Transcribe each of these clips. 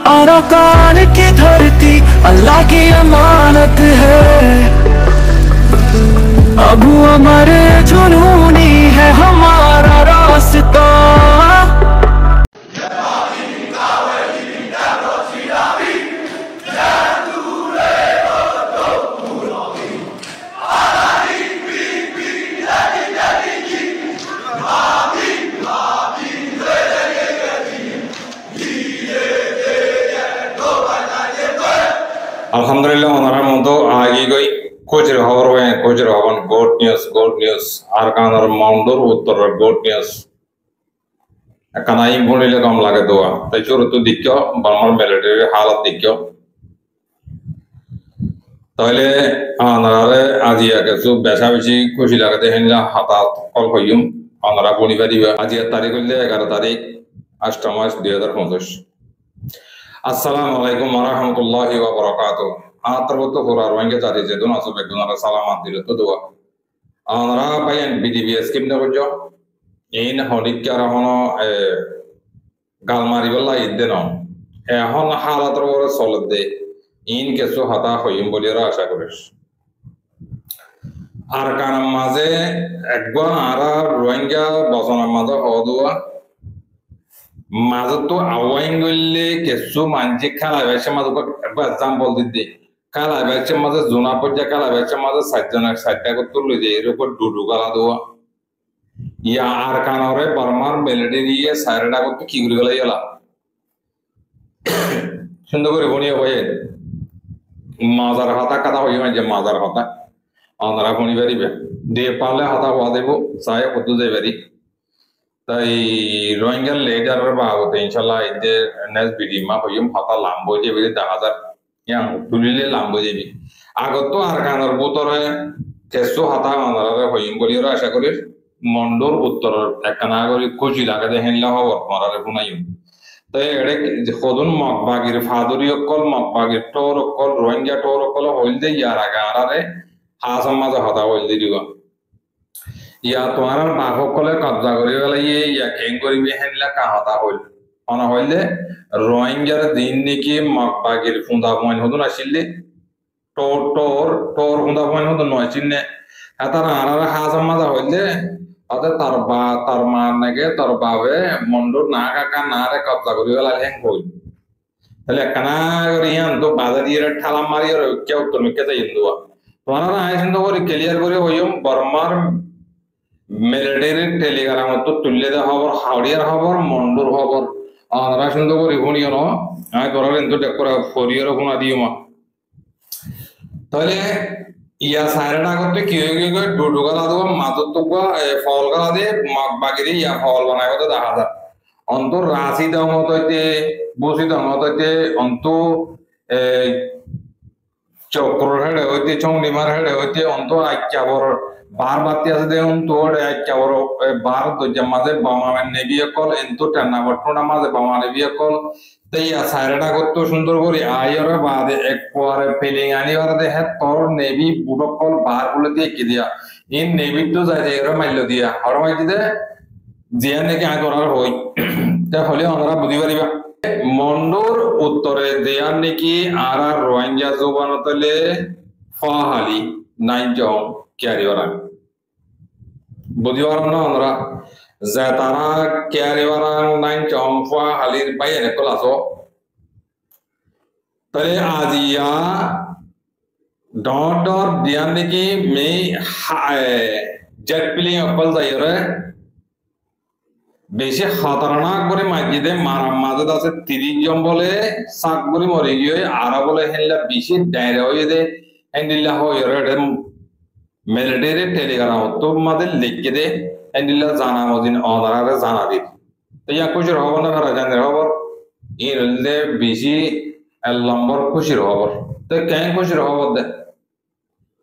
अरकान की धरती अल्लाह की अमानत है। अबू अमर जुनूनी है हमारा रास्ता। Alhamdulillah, onarar motto agi goi kochir hobor hoye kochir hobon good news arkanar mondor uttor good news kanai bonile kam lage doa tai churutu dikyo balmar military halat dikyo taile anarare ajiya kesu besha beshi koshi lagate henla hatat kol hoyum anara boni badiba ajiya tarikh holle 11 tarikh 8 mass 2025 Assalamu alaikum warahmatullahi wabarakatuh. Atarboto hora roinge jari jedun aso bedunara salamat dilo to doa. Anara bayan BDBS kim na bojo. In hodik kara hono galmari balla ideno. Hon halat ro solid de. In keso hata hoyim bolira asha korish. Ar kanam maze ekba ara roinga bosona maza hodua. माझं तो आवाईंगले केसो मांजे कालाव्याच्या माझं example दिदे कालाव्याच्या माझं जुना पज्या कालाव्याच्या माझं साध्या करतो जे रेकॉर्ड डुडू गाला दो या आरकानावरे बर्मार मेलेडी सायरडा करतो की गुरी गला याला सुंदर করে বনি হয় মাজার হাতা কথা হই মানে মাজার হাতা আমরা বনি পারিবে দে পালে হাতা হওয়া দেব সায় কত যাই পারি তাই রোহিঙ্গার লেডার বাবতে ইনশাআল্লাহ ইদে নেক্সট ভিডিও মা হইম হাতা লাম্বো যে বিলে 10000 ইয়াং তুলিলে লাম্বো যেবি আগত আর কানার বোতরে কেসো হাতা মানারে হইম বলিরা আশা করি মন্ডর উত্তর একনা করি খুশি লাগে যে হেনলা হব মারারে বুনাইম তাই এড়ে খদুন মকবাগির ফাদুরি অকল মকবাগির টোর অকল রোহিঙ্গা টোর অকল হইলদে ইয়ার আগে আরারে হাসাম মাঝে হাতা হইলদে দিবা ইয়া তোমার বাহকলে কবজা করি গেলে ইয়া কেন করিবি হেনলা কাহতা হইল অনা হইলে রোহিঙ্গার দিন নাকি মকবাগির ফুন্দা পয়েন্ট হদুন আসিলে টোর টোর টোর ফুন্দা পয়েন্ট হদুন নয় চিনে এতার আরারে হাসাম মাঝে হইলে অতে তার মা নাকি তার বাবে মন্ডর না কাকা না রে কবজা করি গেলে হেন হইল তাহলে কানা করি ইয়ান তো বাজারিয়ে ঠালাম মারি আর কেউ তুমি কে যাই ইন্দুয়া তোমার আইসিন তো করে ক্লিয়ার করে হইম বর্মার মিলিটারি টেলিগ্রাম তো তুললে দে খবর হাওড়িয়ার খবর মন্ডুর খবর আমরা সুন্দর করে শুনিও না আমি তোরা কিন্তু দেখরা ফরিয়ার কোনা দিও মা তাহলে ইয়া সাইরেডা করতে কি হয়ে গেল ডুডু গালা দেব মাদত তো ফল গালা দে বাগিরি ইয়া ফল বানায় কত দেখা যায় অন্তর রাশি দাম হইতে বসি দাম হইতে অন্ত চক্র হেড়ে হইতে চৌনিমার হেড়ে হইতে অন্ত আইচাবর বার বাতি আছে দেখুন তোর একেবারে বার দরজার মাঝে বামানের নেবি কল এন্তু টানা বটনা মাঝে বামা নেবি কল তাই সাইরেডা করতে সুন্দর করে আইরে বাদে এক পরে ফিলিং আনিবার দেখে তোর নেবি বুড়ো কল বার বলে দিয়ে কি দিয়া ইন নেবি তো যাই এর মাইল দিয়া আর মাই দিতে জিয়া নাকি আগ করার হই তা হলে আমরা বুঝি পারিবা মন্ডর উত্তরে দেয়ার নাকি আর রোহিঙ্গা জবানতলে ফাহালি নাইন জম ক্যারিওয়ারা বুঝিবার না আমরা যে তারা ক্যারিওয়ারা নাইন চম্পা হালির বাইরে কলাসো তাহলে আজিয়া ডর দিয়ান নাকি মে জেট প্লেন অকল যাইরে বেশি খতরনাক করে মাজিদে মাঝে আছে 30 জন বলে সাক করে মরে গিয়ে আর বলে হেনলা বেশি ডায়রা হয়ে দে হেনলা হয়ে মিলিটারি টেলিগ্রাম তো মাদের লিখে দে এন্ডিলা জানা মদিন অনারে জানা দি তো ইয়া খুশির খবর না করা জানের খবর এর হলে বেশি নম্বর খুশির খবর তো কেন খুশির খবর দে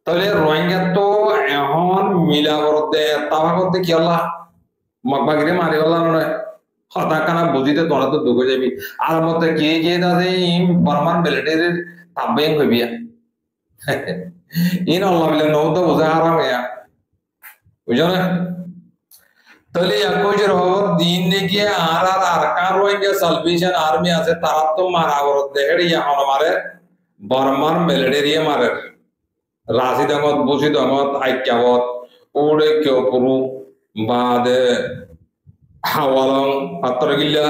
তাহলে রোহিঙ্গা তো এখন মিলা করতে তাবা করতে কি আল্লাহ মকবাগিরে মারি গেল নয় হতা কানা বুঝিতে তোরা তো ঢুকে যাবি আর মতে কি গিয়ে দাদে বর্মার মিলিটারির তাবেং হইবিয়া ইন আল্লাহ বিলে নৌদ বুঝা আরাম ইয়া বুঝো না তাহলে একজের খবর দিন নাকি আর কার রোহিঙ্গা সালভেশন আর্মি আছে তারা তো মারা বরত দেখে এখন মারে বর্মার মিলিটারি মারে রাশি দমত বুঝি দমত আইক্যাবত ওড়ে কেউ পুরু বাদে হাওয়ালং পাত্র গিল্লা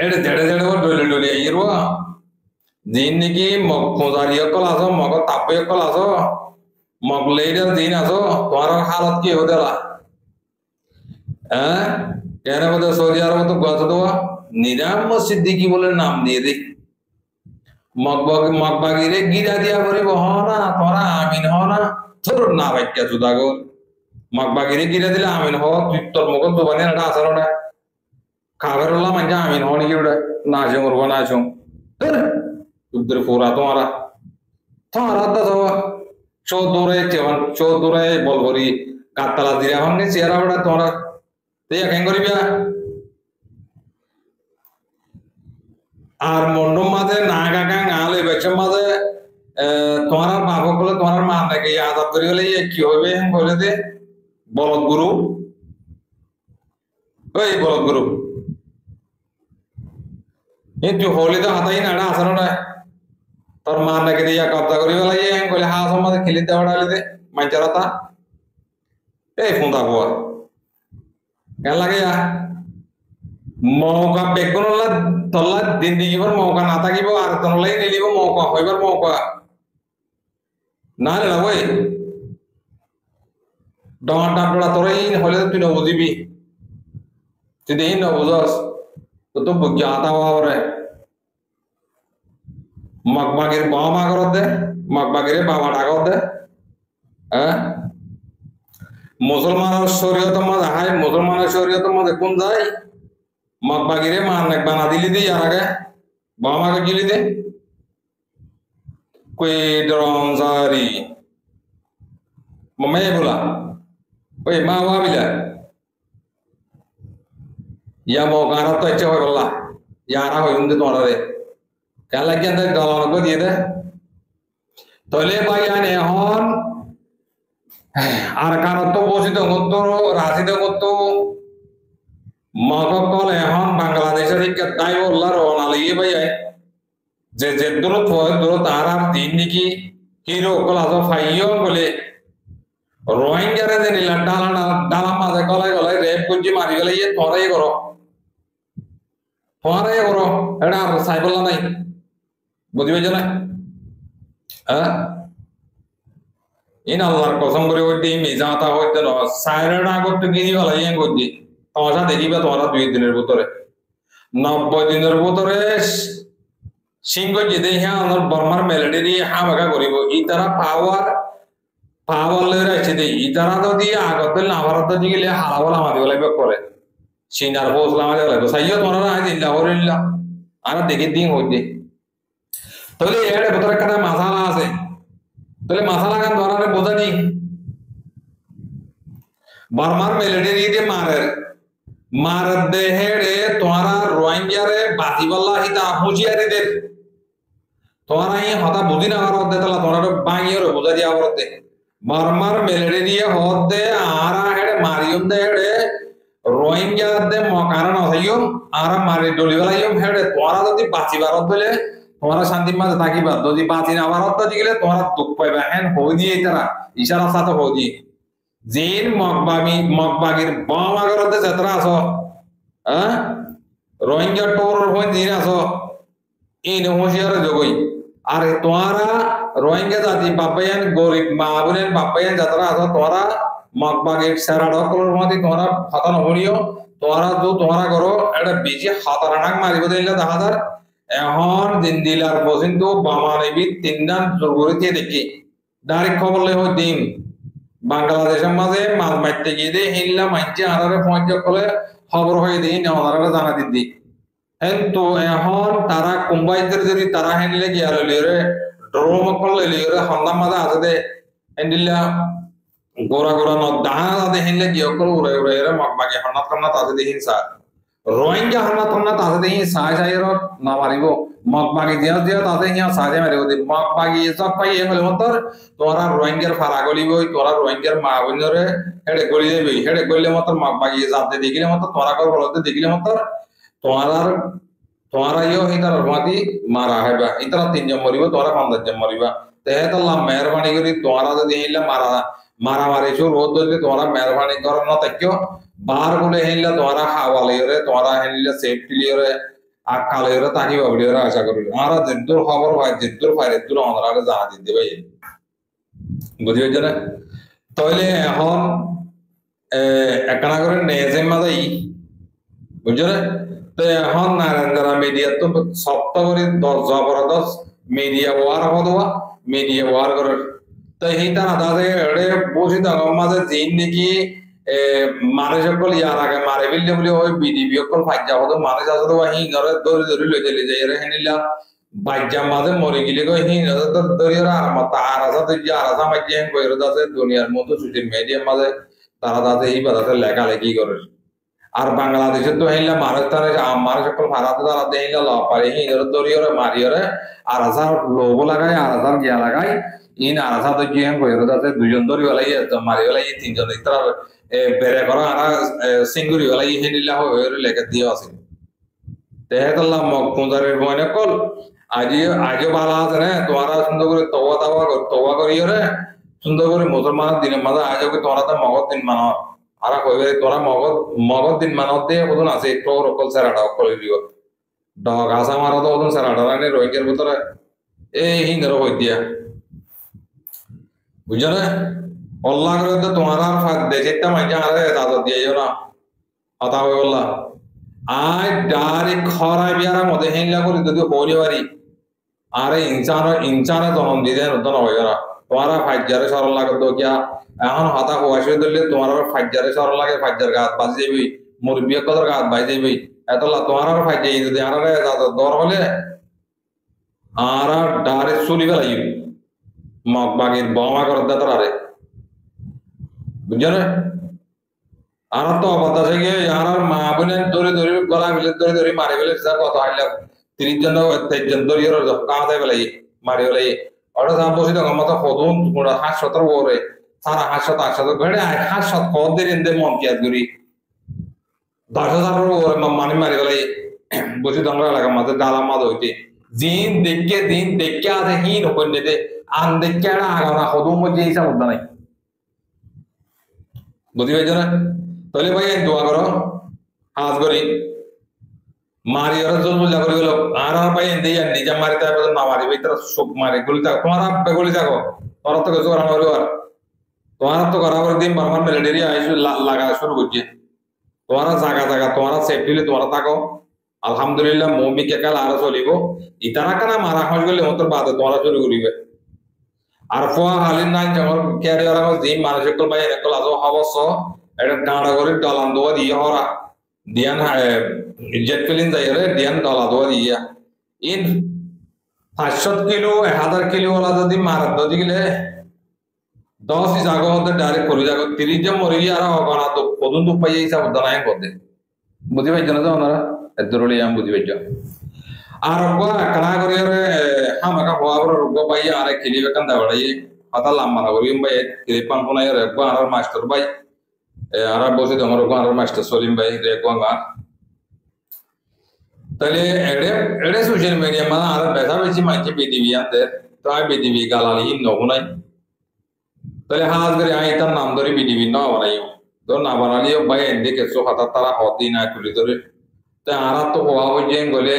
এড়ে দেড়ে দেড়ে ডলে ডলে ইরো দিন নাকি মগ খোঁজারি কল আছো মগ তাপে কল আছো মগ লেইডার দিন আছো তোমার হালত কি হতেলা হ্যাঁ কেন বলতে সৌদি আরব তো গত দেওয়া নিরাম সিদ্দিকি বলে নাম দিয়ে দিক মগবাগিরে গিরা দিয়া বলিব হ না তোরা আমিন হ না তোর না বাক্যা জুদা গো মগবাগিরে গিরা দিলে আমিন হ তুই তোর মুখ তো বানিয়ে এটা আসল ওটা খাবার হলাম আগে আমিন হ নাকি ওটা না আসে মরবো না আসুন তোদের পুরা তোমারা তোমারা তো চৌধুরে বল করি কাতলা দিয়ে এখন চেহারা ওটা তোমরা কেন করিবা আর মন্ডম মাঝে না কাকা গালে বেচম মাঝে তোমার বাপ বলে তোমার মা নাকি আজাদ করে গেলে কি হবে বলে দে বলদ গুরু ওই বলদ গুরু কিন্তু হলি তো হাতাই নাড়া আসলো না তোর মা নাকি দিয়া কব্জা করি গেলে বলে হা সমাজে খেলিতে ওড়ালি দে মাইচারাতা এই ফুঁদা বুয়া কেন লাগে মৌকা বেগুন তল্লা দিন দিবার মৌকা না থাকিব আর তলাই নিলিব মৌকা হইবার মৌকা না রে ওই ডর ডাবড়া তোরাই হলে তুই নবুঝিবি তুই দেখি নবুঝস তো তো বুঝাতা হওয়ারে মগবাগির বাবা মা করত দে মগবাগিরে বাবা ডাকত দে হ্যাঁ মুসলমানের শরীয়ত মধ্যে হাই মুসলমানের শরীয়ত মধ্যে কোন যায় মগবাগিরে মান এক বানা দিলি দে আর আগে বাবা মাকে গিলি দে কই ডরমজারি মমে বলা ওই মা বাবা বিলা ইয়া মগারা তো ইচ্ছে হয় বললা ইয়ারা হয় উন্দে তোরা রে কেন লাগে আন্দাজ গলানো দিয়ে দে তলে বাইয়ান এখন আর কারণ তো বসিত গত রাশিদ গত মগকল এখন বাংলাদেশের তাই বললার অনালিয়ে ভাই যে যে দূরত হয় দূরত আর দিন নাকি হিরো কলাজ ফাইও বলে রোহিঙ্গারে যে নিলাম ডালা মাঝে গলায় গলায় রেপ করছি মারি গেলে ইয়ে তোরাই করো এটা আর সাইবল্লা নাই বুঝি পাইছ না হ্যাঁ ইন আল্লাহর কসম করে ওই দিন মিজাতা হইতে ন সাইরের আগত গিরি গলা ইয়ে করছি তোমার দেখিবা তোমরা 2 দিনের ভিতরে 90 দিনের ভিতরে সিংহ যদি হ্যাঁ আমার বর্মার মেলেডি হামাকা করিব ই তারা পাওয়ার লই রাখছে দে ই তারা যদি আগত না ভারত গেলে হারাবলা মারি গলাইবে করে সিনার পৌঁছলাম লাগবে সাইয় তোমরা আজ ইল্লা হরিল্লা আর দেখি দিন হইতে তাহলে এর ভিতরে একটা মশালা আছে তাহলে মশালা গান ধরারে বোঝা নি বর্মার মেলেডি দিয়ে মার দেহেড়ে তোমরা রোহিঙ্গারে বাতিবাল্লা হিতা হুঁশিয়ারি দে তোমরা এই হতা বুঝি না আর দে তাহলে তোমরা বাঙিয়ে বোঝা দিয়া করতে বর্মার মেলেডি দিয়ে হদ দে আর হেড়ে মারিয়ম দে হেড়ে রোহিঙ্গা দে মকারণ হইও আর মারি ডলিবেলাইও হেড়ে তোমরা যদি বাঁচিবার বলে তোমরা শান্তি মাঝে থাকিবা যদি বাঁচি না আমার অর্থ দিলে তোমরা দুঃখ পাইবা হ্যাঁ হই দিয়ে তারা ইশারার সাথে হই দিয়ে জিন মগবাগির বামা করতে যাত্রা আছো হ্যাঁ রোহিঙ্গা টোর হই জিন আছো ইন হুঁশিয়ার জগই আর তোমরা রোহিঙ্গা জাতি বাপায়ান গরিব মা বোনের বাপায়ান যাত্রা আছো তোমরা মগবাগির সারা ডকলের মধ্যে তোমরা ফাতানো হলিও তোমরা করো এটা বেশি হাতারানাক মারিব দিলে দেখা যায় এখন দিনদিলার পর্যন্ত বামা নেবি 3 দিন জরুরিতে দেখি ডাইরেক্ট খবর লই হই দিন বাংলাদেশের মাঝে মাছ মারতে গিয়ে দিয়ে হিনলা মাইছে আনারে পৌঁছে কলে খবর হয়ে দিই ওনারা জানা দিদি কিন্তু এখন তারা কোম্পাইদের যদি তারা হেনলে গিয়া লইলে ড্রোম করলে লইলে হন্দার মাঝে আছে দে হেনদিলা গোরা ন দাহা দে হেনলে গিয়া কল উড়ে এরা মগবাগে হন্নাত আছে দে হিংসা রোহিঙ্গা হামলা থামলা তাতে দেখি সাই সাইয়ের না মারিব মগ বাগি দিয়া দিয়া তাতে হিয়া সাজে মারিব দি মগ বাগি সব পাই এ হলে মতর তোরা রোহিঙ্গার ফারা গলিবই তোরা রোহিঙ্গার মা বোনরে হেডে গলি দেবি হেডে গলিলে মতর মগ বাগি যাতে দেখিলে মতর তোরা কর বলতে দেখিলে মতর তোরার তোরা ইও হিতার মাটি মারা হেবা ইতারা তিনজন মরিব তোরা 50 জন মরিবা তেহেতাল্লাহ মেহরবানি করি তোরা যদি হিলা মারা মারামারি শুরু রোদ দিলে তোরা মেহরবানি করো না তাকিও বার বলে হিলা তোরা হাওয়ালিয়রে তোরা হিলা সেফটি লিয়রে আকালিয়রে তাকি বাবলিয়রে আশা করি আমরা জিদ্দুর খবর ভাই জিদ্দুর ফাইরে দূর আমরা জানা দিতে ভাই বুঝি হইছে না তাহলে এখন একনা করে নেজে মাদাই বুঝছো না তো এখন নারেন্দ্র মিডিয়া তো সপ্ত করে 10 জবরদস্ত মিডিয়া ওয়ার হদোয়া মিডিয়া ওয়ার করে তো এইটা দাদা এড়ে বসে থাকা মাঝে জিন নাকি মানুষ সকল ইয়ার আগে মারে ফেললে বলে ওই বিডিবি সকল ফাজ্জা হতো মানুষ আসলে হিংরে ধরে ধরে লই চলে যাই রে হেনিলা বাজ্জা মাঝে মরে গেলে গো হিংরে ধরে আর মত আর আসা তো আর আসা মাঝে হেন কইরো দাসে দুনিয়ার মতো সোশ্যাল মিডিয়া মাঝে তারা দাদা এই বাদাতে লেখালেখি করে আর বাংলাদেশে তো হেলা মানুষ তারা মানুষ সকল ভারতে তারা দেহিলা ল পারে হিংরে ধরে মারিয়রে আর আসা লোভ লাগায় আর আসা গিয়া লাগায় ইন আরাসা তো জিএম কইরো দাতে দুজন ধরি গলাই মারি গলাই তিনজন ইতরা বেরে করা আর সিঙ্গুরি গলাই হেনিলা হইরে লেখা দিয়া আছে তেহেতাল্লাহ মকপুজারের মনে কল আজও ভালো আছে রে তোরা সুন্দর করে তওবা করিও রে সুন্দর করে মুসলমান দিনের মাঝে আজও তোরা তো মগজ দিন মানো আর কইবে তোরা মগজ দিন মানো দিয়ে কতন আছে তোর অকল সারাটা অকল দিও ডগ আসা মারা তো কতন সারাটা নে রোহিঙ্গার ভিতরে এই হিন্দর হই দিয়া বুঝছো না অল্লাহ করে তো তোমার দেশেরটা মাইকে আরে দাদা দিয়ে না কথা হয়ে বললা আয় ডারে খরাই বিয়ারা মধ্যে হেনলা করে যদি হরি বাড়ি আরে ইনসানে জন্ম দিতে নতুন হয়ে না তোমার ফাইজারে সরল লাগে তো কিয়া এখন হতা হওয়াশে দিলে তোমার ফাইজারে সরল লাগে ফাইজার গাছ বাজি যাবি মুরব্বী কদর গাছ বাজি যাবি এতলা তোমার ফাইজাই যদি আরে দাদা দর হলে আর ডারে চুলি বেলাই মগ বাগির বমা করে দে তারে বুঝছো না আর তো অবস্থা থেকে আর মা বোনে ধরে ধরে গলা মিলে ধরে ধরে মারি ফেলে কত হাইলা 30 জন 23 জন ধরে কাঁদে বেলাই মারি বেলাই ওটা যা বসে তো মত কদম গোড়া হাত সতর ওরে সারা হাত সত আট সত ঘরে হাত সত কদ দিন দে মন কি আদুরি 10,000 ওরে মানি মারি বেলাই বসে দংরা লাগা মাঝে ডালা মাদ হইতে দিন দেখকে আছে কি নকন দে আন দেখে আগানা কদম মধ্যে হিসাব উঠা নাই বুঝি পাইছো না তাহলে ভাই দোয়া করো হাজ করি মারি ওরা জল বুঝা করে গেল আর ভাই দিয়ে নিজে মারি তার না মারি ভাই তারা সব মারি গুলি থাকো তোমার আপে গুলি থাকো তোরা তো কিছু করা মারো আর তোমার তো করা করে দিন বারবার মিলিটারি আইসু লাগা শুরু করছে তোমারা জায়গা তোমারা সেফটিলি তোমরা থাকো আলহামদুলিল্লাহ মৌমিক একাল আরো চলিব ইতারা কানা মারা হয়ে গেলে মতর বাদে তোমরা শুরু করিবে আর ফোয়া হালিন নাই যেমন ক্যারিয়ার আমার জিম মানসিক ভাই একল আজ অবশ্য এটা ডাঁড়া করে ডলান দোয়া দিয়ে হরা দিয়ান জেট ফিলিন যাই রে দিয়ান ডলা দোয়া দিয়া ইন 500 কিলো 1000 কিলো ওলা যদি মার যদি গেলে 10 জায়গা হতে ডাইরেক্ট করে যাগো 30 জন মরে গিয়ে আর হবানা তো কদন তো পাই হিসাব দানাই করতে বুঝি পাইছো না তো ওনারা এদরলি আম বুঝি পাইছো আর কানা করে হামাকা হওয়া রোগ পাই আর খেলিবে কান্দা বাড়াই হাতা লাম্বা না করিম ভাই কিরিপান কোনাই রেগবা আর মাস্টার ভাই আর বসে তোমার আর মাস্টার সলিম ভাই রেগবা তাহলে এড়ে সোশ্যাল মিডিয়া মানে আর বেশা বেশি মাইকে বিডিবি আনতে তাই বিডিবি গালালি নগুনাই তাহলে হাজ করে আই তার নাম ধরে বিডিবি না বানাইও তো না বানালিও ভাই এদিকে কেসো হাতা তারা হদি না তুলি ধরে তা আর তো হওয়া হয়ে যায় গলে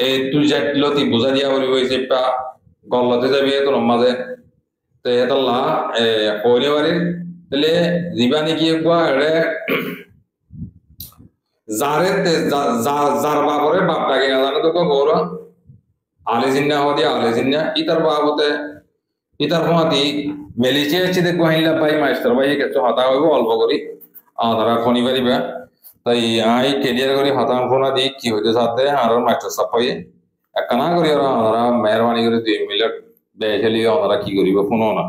এই তুই যাইলতি বুঝা দিয়া বলি হইছে পা গল্লতে যাবি তোর মাঝে তো এতলা কইলে বাড়ি তাহলে জীবানি কি একবা এড়ে যারে যার বাপরে বাপ ডাকে না জানে তো গৌর আলে জিন্না হদি আলে জিন্না ইতার বাবতে ইতার ফমাতি মেলিছে আছে দেখো হাইলা ভাই মাস্টার ভাই কিছু হাতা হইব অল্প করি তারা খনি পারিবা তাই আই ক্লিয়ার করে হাতাম ফোনা দি কি হইতে সাথে আর মাস্টার সাপাই একনা করি আর আমরা মেহরবানি করে 2 মিনিট বেজলি আমরা কি করিব ফোন না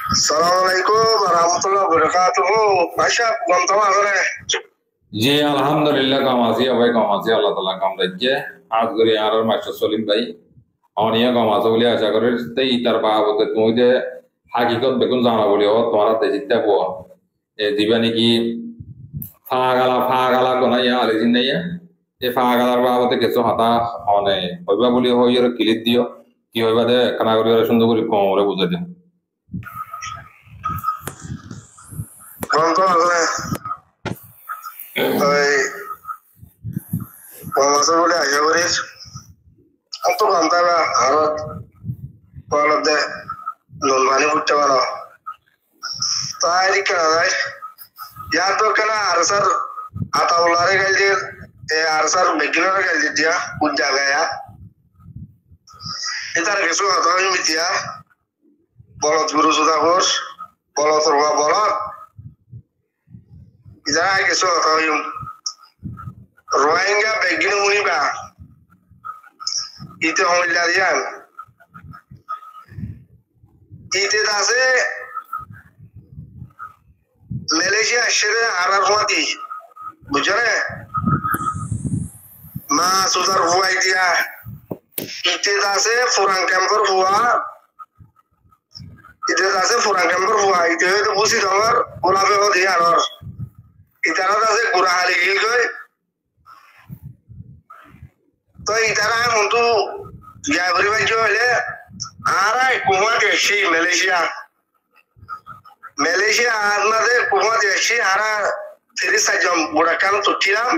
Assalamualaikum warahmatullahi wabarakatuh. Masya gantama করে জি আলহামদুলিল্লাহ কাম আছি ভাই কাম আছি আল্লাহ তাআলা কাম দিচ্ছে আজ করে আর মাস্টার সলিম ভাই অনিয়া কাম আছে বলে আশা করি তাই তার বাবতে তুমি যে হাকিকত বেগুন জানা বলি ও তোমার দেজিতে বো এ দিবা নাকি ফাগালা কোনাইয়া আলিজিন নাইয়া এই ফাগালার বাবতে কিছু হাতা অনে হইবা বলি হই আর ক্লিক দিও কি হইবা দে কানা করি সুন্দর করে কম করে বুঝাই দিও gantama করে ওই মাসে বলে আশা করি অত গantama ভারত বলতে লোনমানি করতে পারো তাই কেন ভাই ইয়ার তো কেন আর স্যার আতাউল্লাহরে গেল যে আর স্যার বেগিনারে গেল দিয়া কোন জায়গায় এটার কিছু কথা আমি মিতিয়া বলত গুরু সুদাগর বলত রোয়া বলত ইজারা কিছু কথা আমি রোহিঙ্গা বেগিন মুনিবা ইতে হইলা দিয়া ইতে আছে মালয়েশিয়া সেরে আরার হওয়াতি বুঝলে মা সুদার হুয়াই দিয়া ইতে আছে ফুরান ক্যাম্পার হুয়া ইতে আছে ফুরান ক্যাম্পার হুয়া ইতে হয়তো বুঝি তোমার গোলাপে হদি আনর ইতারা আছে গুড়াহালি গিল কই তো ইতারা মন্তু ইয়া করিবা কি হইলে আরাই কুমা দেশি মালয়েশিয়া আপনাদের কুমা দেশি আরা 30 জন বুড়া কান তুটিলাম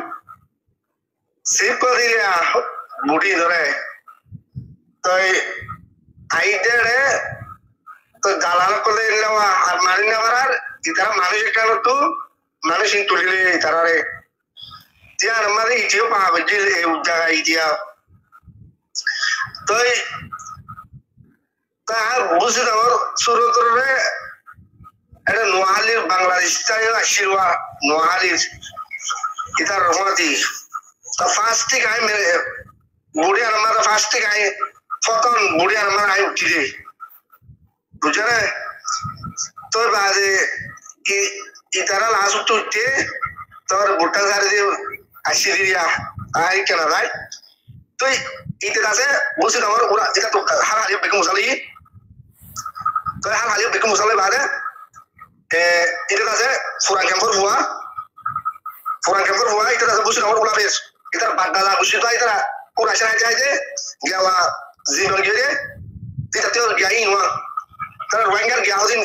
সিপ করে বুড়ি ধরে তো আইতে তো দালাল করে নেওয়া আর মারি নেওয়ার আর ইতারা মানুষ কেন তো মানুষ তুলিলে ইতারারে তিয়া আমাদের ইটিও পাবে যে জায়গা ইটিয়া তো তা বুঝে দেওয়ার শুরু করে এটা নোয়াহালির বাংলাদেশ আশীর্বাদ নোয়াহালির ইতার রহমাতি তা ফার্স্ট থেকে আই বুড়ি আর আমার ফার্স্ট থেকে আই ফতন বুড়ি আর আমার আই উঠি রে বুঝলে তোর বাদে কি ইতারা লাশ উঠতে তোর বুটা সারি দিয়ে আসি দিয়া আই কেন ভাই তুই ইতে আছে বসে আমার ওরা এটা তো হার হারিয়ে বেগম মুসালি তো হার হারিয়ে বেগম মুসালি বাদে এটা আছে ফুরান ক্যাম্পার হুয়া এটা আছে বসে আমার ওরা ফেস এটা বাড্ডা বসে তো এটা কোন আসে যায় যে গেওয়া জিনর গিয়ে এটা তো গাই নোয়া তার রোহিঙ্গার গাউজিন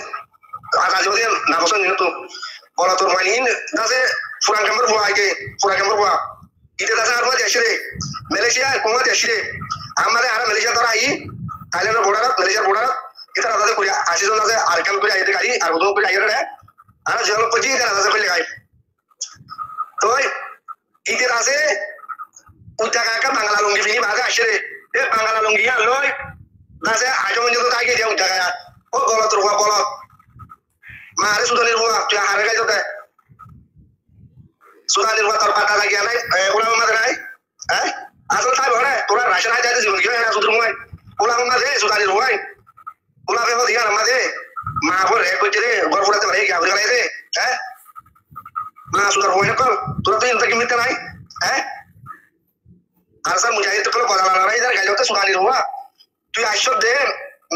আকাশ দিয়ে না বসে নিন তো বলা তোর মাইন আছে ফুরান ক্যাম্পার হুয়া এটা আছে আর মধ্যে আসে রে মালয়েশিয়া কোমা দেশে রে আমাদের আর মালয়েশিয়া ধরা আই থাইল্যান্ডের মালয়েশিয়ার বর্ডার এটা রাতে করে 80 জন আছে আর কাম করে আইতে গাড়ি আর ওদো করে আইরে রে আর জল পজি এটা রাতে করে গাই তো ইতে আছে উটা কাকা বাংলা লুঙ্গি ফিনি বাজে আসে রে এ বাংলা লুঙ্গি আর লই দাসে আজম যত তাই গিয়ে উটা গায়া ও বলত রুয়া বলত মারে সুদানের হুয়া তুই হারে গাই তোতে সুদানের হুয়া তোর পাতা লাগিয়া নাই ওলা আমাদের নাই হ্যাঁ আসল তাই বড় তোরা রাশন আই যাইতে জীবন গিয়ে না সুদুর মুই ওলা আমাদের সুদানের হুয়াই ওলা বেহ দিয়া আমাদের মা বলে কইতে রে ঘর ফুরাতে পারে কি আবরি গালে রে হ্যাঁ মা সুদার হুয়াই না কল তোরা তো ইনতে কি মিতে নাই হ্যাঁ আর স্যার মুজাহিদ তো কোনো কথা না নাই যার গাইতে সুদানের হুয়া তুই আইসো দে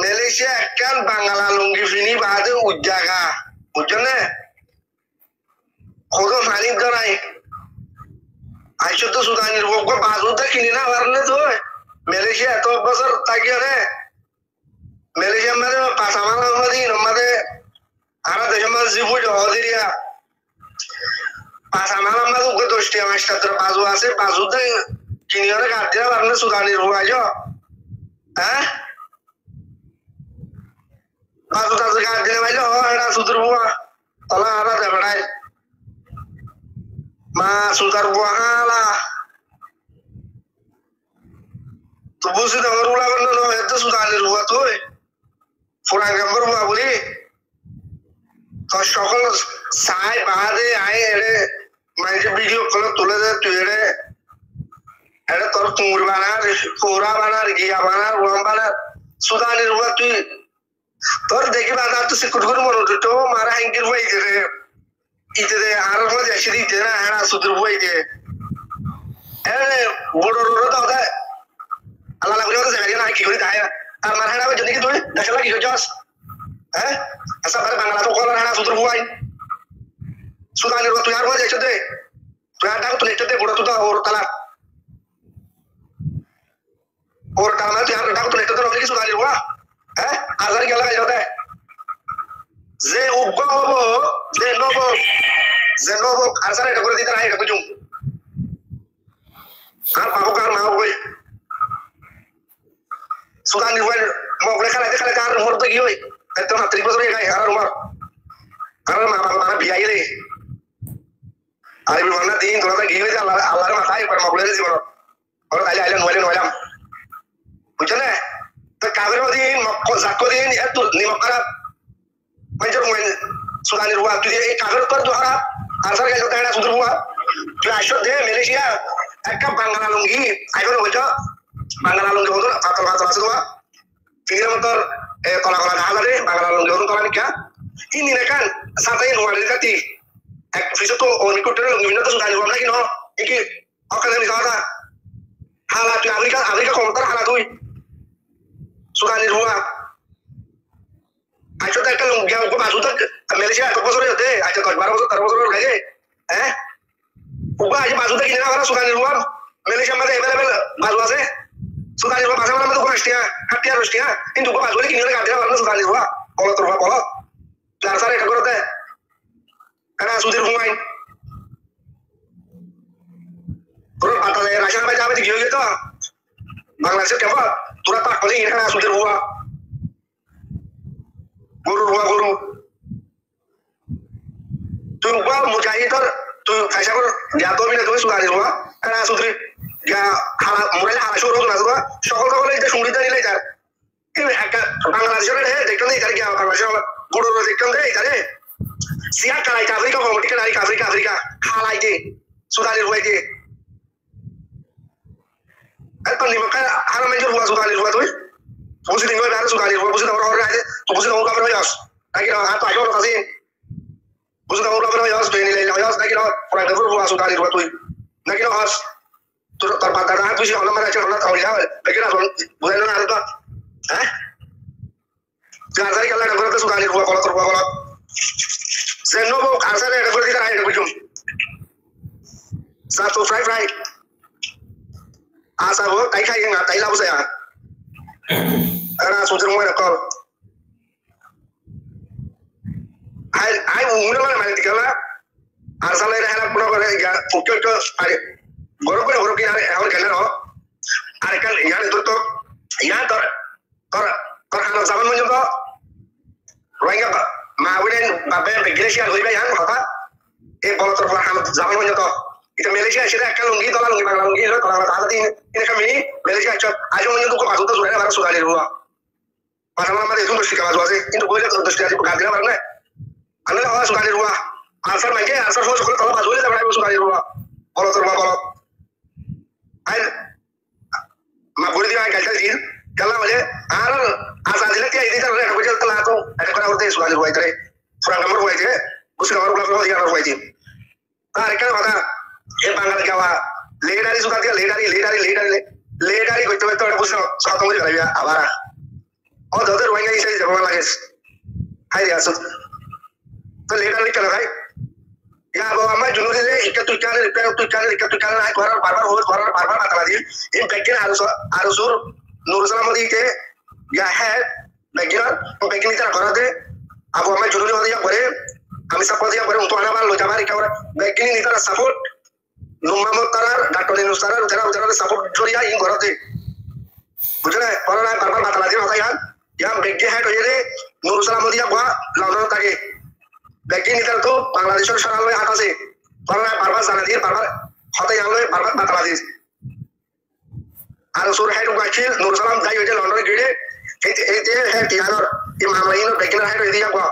মালয়েশিয়া একখান বাংলা লুঙ্গি ফিনি বাদে উজ্জাগা বুঝছো না খোদো ফানি ধরাই আইসো তো সুদানের হুয়া বাজুটা কিনি না পারলে তো মালয়েশিয়া এত বছর তাকিয়ে রে মালয়েশিয়া মানে পাসামাল আমাদের আমাদের আর দেশের মধ্যে জিবুই হদিরিয়া পাসামাল আমাদের ওকে 10টি মাস্টার বাজু আছে বাজুতে কিনিয়রে গাদ দিয়া পারলে সুদানের হুয়া আইসো হ্যাঁ বাজু তাজু গাদ দিলে ভাইলে এটা সুদুর হুয়া তাহলে আরা দেবড়াই মা সুদার হুয়া হালা তো বুঝি তোমার উলা বন্ধ নয় এত সুদানের হুয়া তুই ফুরান ক্যাম্পার হুয়া বলি তো সকল সাই বাদে আয় এড়ে মানে ভিডিও কলে তুলে দে তুই এড়ে তোর তুমুর বানার কোরা বানার গিয়া বানার ওয়াম বানার সুদানের হুয়া তুই তোর দেখি বাজার তো সিকুট করে মনে হতো তো মারা হ্যাঙ্কির বই যে ইতে আর হলে এসে দিতে না হ্যাঁ সুদূর বই যে হ্যাঁ বড় বড় তো ওটা আল্লাহ লাগলে তো জায়গা না কি করে তাই আর মারা হ্যাঁ যদি কি তুই দেখা লাগি যাস হ্যাঁ আচ্ছা বারে বাংলা তো কল হ্যাঁ সুদূর বই সুদানের তুই আর হলে এসে দে তুই আর ডাক তুই এসে দে বড় তো ওর তালা और काम है तो यार बेटा को तो लेते तो नौकरी सुधारी हुआ है आजारी क्या लगा जाता है जे नोबो आजारी टकोर दी तरह है कुछ कार बाबू कार माँ कोई सुधारी हुआ मोकले खाले कार मोर तो क्यों है तो ना त्रिपुरा तो ये का यार उमर कार माँ भी आई ले अरे भी वरना तीन थोड़ा सा घी में अल्लाह ने माथा है पर मोकले से जीवन और आइलैंड বুঝলে তো কাবের মধ্যে জাকো দিয়ে এত নিমকরা পঞ্চর মন সুদানি রুয়া তুই এই কাবের পর দোহারা আসার গেছে তাইনা সুদর রুয়া তুই আসো দে মালয়েশিয়া একটা বাংলা লুঙ্গি আইগো বলছো বাংলা লুঙ্গি বলতো পাতল আছে দোয়া ফিরে মতর কলা ঢালা দে বাংলা লুঙ্গি বলতো কলা নিকা তিন দিন কান সাতাই নোয়ারি কাটি এক ফিসো তো অনিকুটের লুঙ্গি বিনা তো সুদানি রুয়া নাকি ন কি ওখানে নিকাটা হালা তুই আমেরিকা কমতার হালা তুই सुधानी हुआ आज तो एक लोग क्या उनको बाजू तक मलेशिया तो बस रहे होते आज तो 12 बजे 13 बजे गए हैं उगा आज बाजू तक कितना वाला सुधानी हुआ मलेशिया में अवेलेबल बाजू से सुधानी हुआ भाषा में तो राष्ट्रीय हत्या राष्ट्रीय इन दुको बाजू लेकिन इन्होंने काटना वाला सुधानी हुआ बोलो चार साल एक करते हैं करना सुधीर हुआ इन और पता है राशन में जावे दिखियोगे तो बांग्लादेश क्या हुआ तुरंत आखिरी ये करना सुधीर हुआ गुरु तू हुआ मुजाहिद और तू ऐसा कर जातो भी ना तुम्हें सुधार हुआ करना सुधीर या हाला मुरले हाला शोर होता ना हुआ शौक तो बोले इधर शुरू इधर नहीं ले जा ये एक बांग्लादेश में है देखते नहीं इधर क्या बांग्लादेश में गुरु देखते नहीं इधर है सियाह कराई अफ्रीका कॉमेडी कराई अफ्रीका हाला इधर सुधार हुआ इधर तो निमका हर में जो हुआ सुधार हुआ तो पुसी दिन में बाहर सुधार हुआ पुसी तो और आए तो पुसी तो उनका पर जास ताकि हां तो आयो तो kasi पुसी तो उनका पर जास बेनी ले जास ताकि पूरा डबल हुआ सुधार हुआ तो ताकि हास तो तर पता रहा पुसी होला में अच्छा होला तो या लेकिन बुझे ना तो हैं जारी कला डबल तो सुधार हुआ कोला जेनो वो आसा ने डबल दिखा है कुछ सात तो fry asa wo tai khai nga tai lau saya ana sujung mo ko ai una mana mana tikala asal era hela puno kore ya ukyo are goro ki are aur kala no are kal ya to ya tor halo zaman mo jo roinga ma widen babe beglesia hoiba yang hota e bolotor halo zaman mo jo itu Malaysia sih dah kalau lagi tolak lagi bangla lagi lah kalau ada ini kami Malaysia cak aja menyentuh ke pasut tu sudah baru sudah di luar malam-malam itu terus dikawal suasi itu boleh terus dari pekerjaan mana anda lah sudah di luar asal macam asal sudah kalau pasut itu berapa sudah di luar kalau terus kalau air mak boleh dia kalau sih kalau boleh asal jelas dia ini terus aku jual telah tu ada kalau orang sudah di luar itu orang kamar luar itu usia kamar luar dia luar itu tarik kan maka ये बांग्ला क्या हुआ लेडारी सुखा दिया लेडारी कोई तो कुछ साथ में चला गया हमारा और दो रोएंगे इसे जवाब लगे हाय यार तो लेडारी चला भाई या अब हमें जुनून से इक्कत तुक्काने ना बार बता दी इन पैकेट आरुसुर नूरसलाम मोदी के या है पैकेट इतना करा दे अब हमें जुनून हो दिया बड़े हम सब दिया बड़े उनको आना बाल लोचा मारी क्या पैकेट इतना support Numma Mutarar, Dr. Nusara, Utara support Joya in Gorate. Buja, Parana, Papa Matalajan, Yam Becky had already, Nurusalamudia, London Tage. Becky Nitatu, Bangladesh, Shalaway Atase, Parana, Papa Sanadir, Papa, Hotayamwe, Papa Mataladis. Arasur had to watch it, Nurusalam, Diet, London Gide, it had the other Imamarino, Becky had with the Aqua.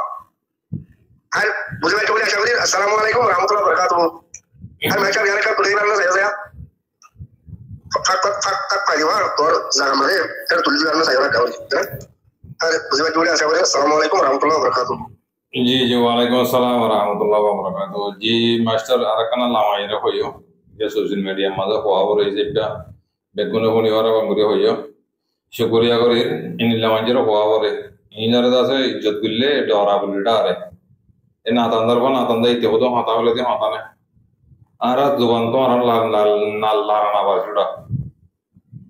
And Buja, Assalamu alaikum, Ramutula Barkatu. Hai macam yang kita beri mana saya fak pagi war or zaman mana tertulis mana saya orang kau আর বুঝবা জুড়ে আছে বলে আসসালামু আলাইকুম রহমতুল্লাহ বরকাতুহ জি জি ওয়ালাইকুম আসসালাম ওয়া রাহমাতুল্লাহি ওয়া বারাকাতুহু জি মাস্টার আরাকানা লামাইরা হইও যে সোশ্যাল মিডিয়া মাঝে হওয়া রয়েছে বেগুনে হনিওয়ারা বাঙ্গুরি হইও শুকরিয়া করি ইনি লামাইরা হওয়া পরে ইনারে দাসে ইজ্জত করলে ডরা বলিটা আরে এ নাতান্দার বা নাতান্দা ইতে হতো হাতা হলে দিয়ে হাতানে আর জুবান তো আর লাল লারানা বাসুটা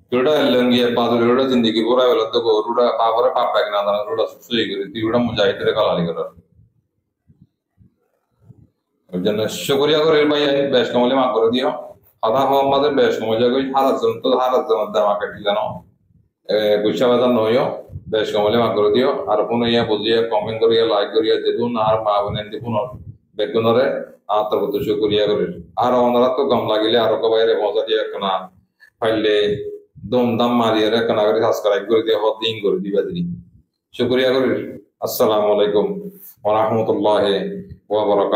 Ruda lengi padu ruda zindagi pura wala to go ruda pavara papa ke nada ruda susui giri ti ruda mujahid re kala ligara janna shukriya kore bhai besh kamale ma kore diyo ada ho amader besh kamale koi harat zon da ma kati jano gucha bada noyo besh kamale ma kore diyo ar kono ya bujiya comment koriya like koriya dedun ar ma bonen dipun begunore atar botu shukriya kore ar onara to gam lagile ar ko bayre moza diya kana faile দম দাম মারিয়ে রে কানা করে subscribe করে দিয়ে হদ দিন করে দিবা দিই শুকরিয়া করি আসসালামু আলাইকুম ওয়া রাহমাতুল্লাহি ওয়া বারাকাতুহু